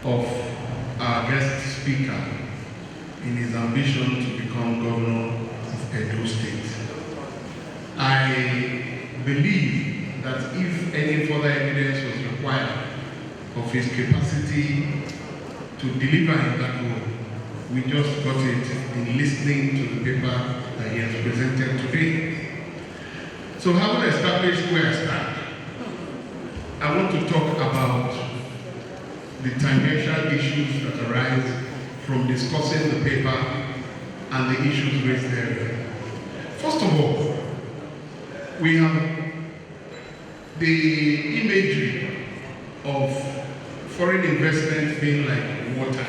of our guest speaker in his ambition to become governor of Edo State. I believe that if any further evidence was required of his capacity to deliver in that role, we just got it in listening to the paper that he has presented today. So having established where I stand, I want to talk about the tangential issues that arise from discussing the paper and the issues raised there. First of all, we have the imagery of foreign investment being like water.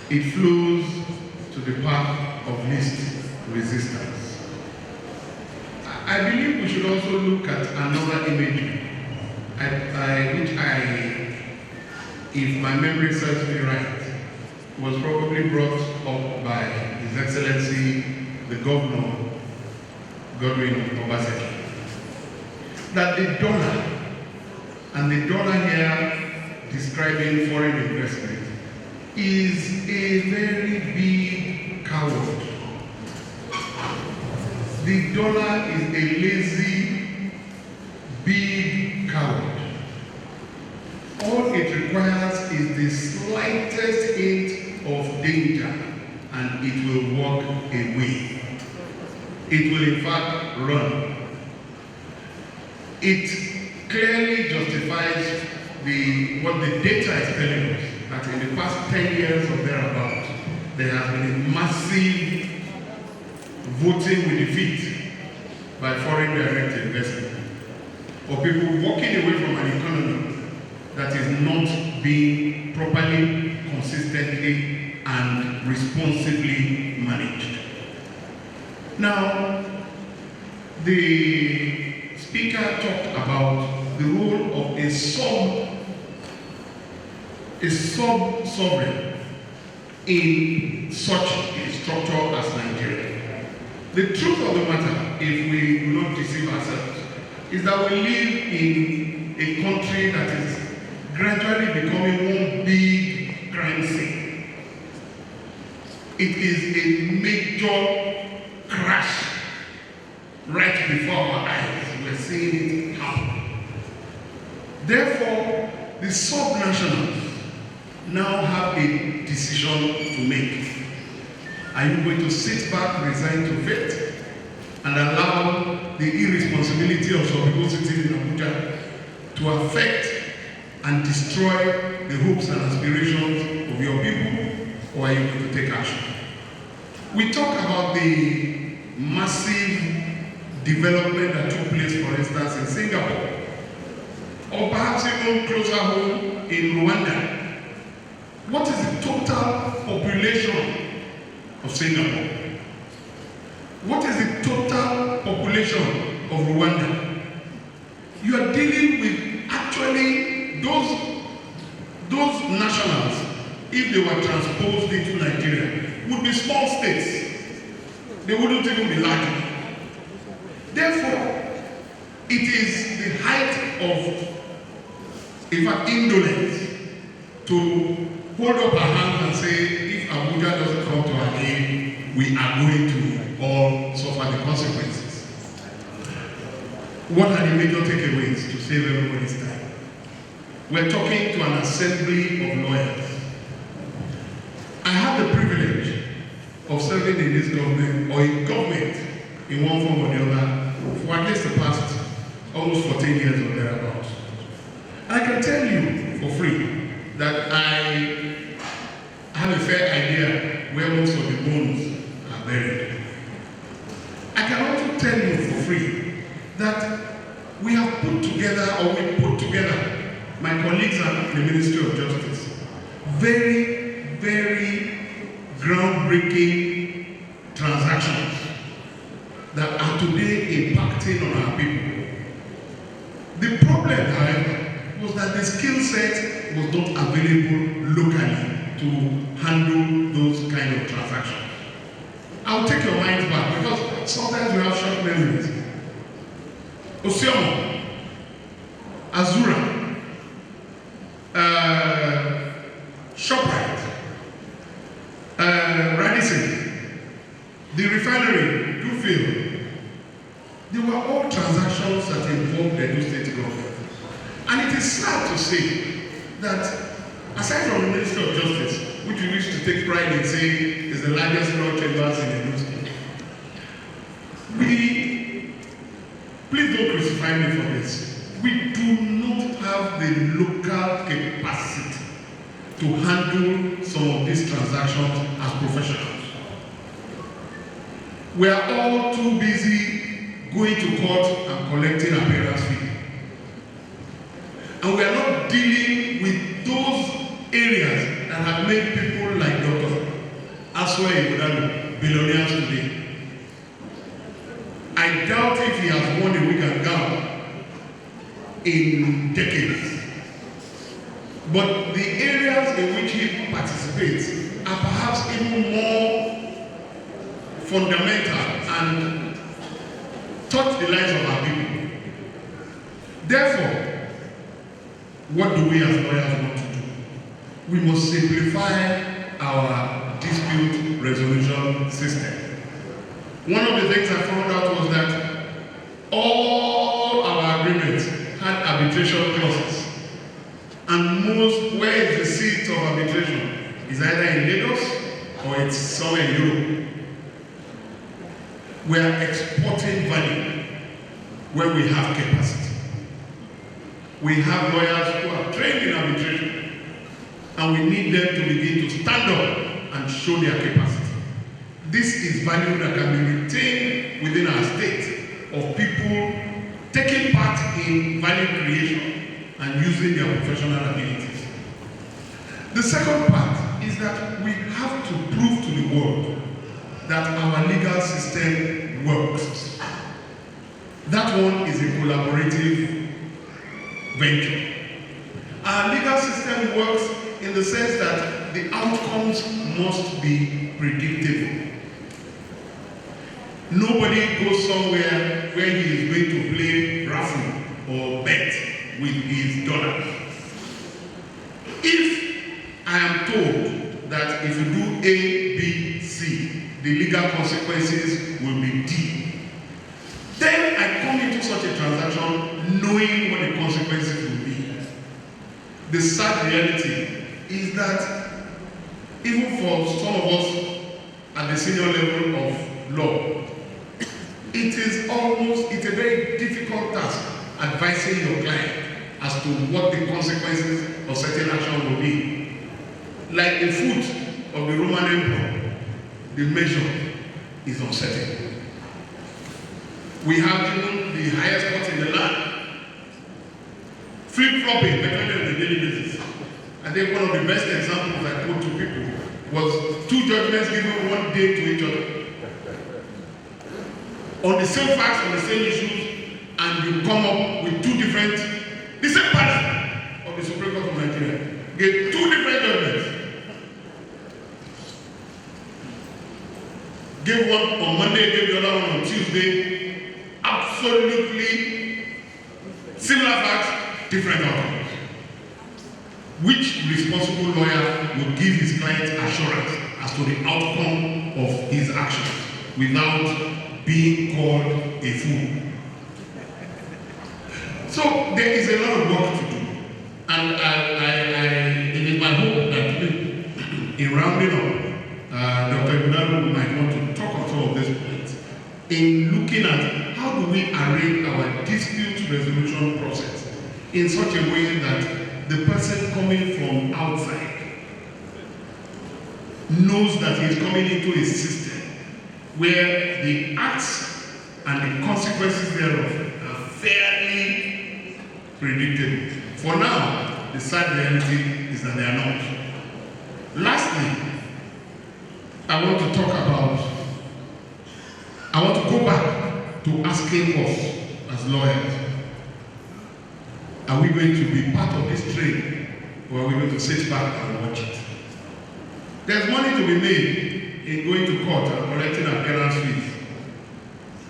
It flows to the path of least resistance. I believe we should also look at another imagery, if my memory serves me right, was probably brought up by His Excellency the Governor, Godwin Obaseki, that the dollar, and the dollar here describing foreign investment, is a very big coward. The dollar is a lazy, big coward. All it requires is the slightest hint of danger and it will walk away. It will in fact run. It clearly justifies what the data is telling us, that in the past 10 years or thereabouts, there has been a massive voting with defeat by foreign direct investment, or people walking away from an economy that is not being properly, consistently, and responsibly managed. Now, the speaker talked about the role of a sub-sovereign in such a structure as Nigeria. The truth of the matter, if we do not deceive ourselves, is that we live in a country that is gradually becoming one big crime scene. It is a major crash right before our eyes. We're seeing it happen. Therefore, the subnationals now have a decision to make. Are you going to sit back, resign to fate, and allow the irresponsibility of some people sitting in Abuja to affect and destroy the hopes and aspirations of your people, or are you going to take action? We talk about the massive development that took place, for instance, in Singapore, or perhaps even closer home in Rwanda. What is the total population of Singapore? What is the total population of Rwanda? You are dealing with actually those nationals, if they were transposed into Nigeria, would be small states. They wouldn't even be large. Therefore, it is the height of, in fact, indolence to hold up our hands and say, if Abuja doesn't come to our aid, we are going to all suffer the consequences. What are the major takeaways to save everybody's time? We're talking to an assembly of lawyers. I have the privilege of serving in this government, or in government, in one form or the other, for at least the past almost 14 years or thereabouts. I can tell you for free that I have a fair idea where most of the bones are buried. I can also tell you for free that we have put together, or we put together, my colleagues at the Ministry of Justice, very, very groundbreaking transactions that are today impacting on our people. The problem, however, was that the skill set was not available locally to handle those kind of transactions. I'll take your minds back because sometimes we have short memories. Osio, Azura, refinery, do fail. They were all transactions that involved the Edo State government. And it is sad to say that aside from the Ministry of Justice, which we wish to take pride in saying is the largest law chambers in Edo State, please don't crucify me for this. We do not have the local capacity to handle some of these transactions as professionals. We are all too busy going to court and collecting appearance fee. And we are not dealing with those areas that have made people like Dr. Asue billionaires today. I doubt if he has won a wig and gown in decades. But the areas in which he participates are perhaps even more fundamental and touch the lives of our people. Therefore, what do we as lawyers want to do? We must simplify our dispute resolution system. One of the things I found out was that all our agreements had arbitration clauses. And most, where is the seat of arbitration? Is either in Lagos or it's somewhere in Europe. We are exporting value where we have capacity. We have lawyers who are trained in arbitration, and we need them to begin to stand up and show their capacity. This is value that can be retained within our state of people taking part in value creation and using their professional abilities. The second part is that we have to prove to the world that our legal system works. That one is a collaborative venture. Our legal system works in the sense that the outcomes must be predictable. Nobody goes somewhere where he is going to play raffle or bet with his dollars. If I am told that if you do A, B, C, the legal consequences will be D, then I come into such a transaction knowing what the consequences will be. The sad reality is that even for some of us at the senior level of law, it's a very difficult task advising your client as to what the consequences of certain action will be. Like the foot of the Roman emperor, the measure is uncertain. We have even the highest court in the land flip-flopping on a daily basis. I think one of the best examples I put to people was two judgments given one day to each other on the same facts, on the same issues, and you come up with two different, the same panel of the Supreme Court of Nigeria gave two different judgments. Gave one on Monday, gave the other one on Tuesday. Absolutely similar facts, different outcomes. Which responsible lawyer will give his client assurance as to the outcome of his actions without being called a fool? So there is a lot of work to do, and it is my hope that in rounding up, Dr. Iyamu might want to talk on some of these points in looking at how do we arrange our dispute resolution process in such a way that the person coming from outside knows that he is coming into a system where the acts and the consequences thereof are fairly predictable. For now, the sad reality is that they are not. Lastly, I want to go back to asking us as lawyers, are we going to be part of this train, or are we going to sit back and watch it? There's money to be made in going to court and collecting appearance fees.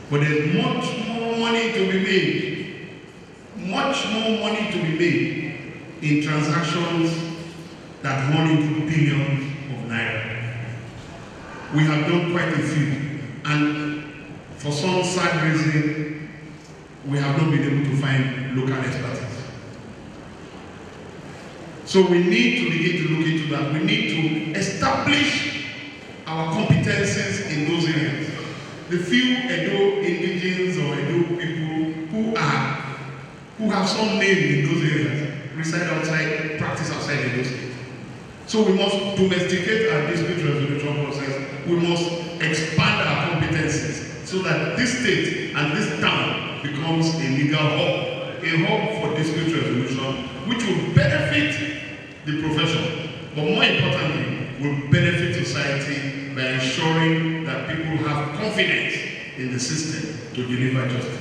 But there's much more money to be made. Much more money to be made in transactions that run into billions of naira. We have done quite a few. And for some sad reason, we have not been able to find local expertise. So we need to begin to look into that. We need to establish our competencies in those areas. The few Edo indigenes or Edo people who have some name in those areas reside outside, practice outside Edo State. So we must domesticate our dispute resolution process. We must expand our competencies so that this state and this town becomes a legal hub for dispute resolution, which will benefit the profession, but more importantly, will benefit society by ensuring that people have confidence in the system to deliver justice.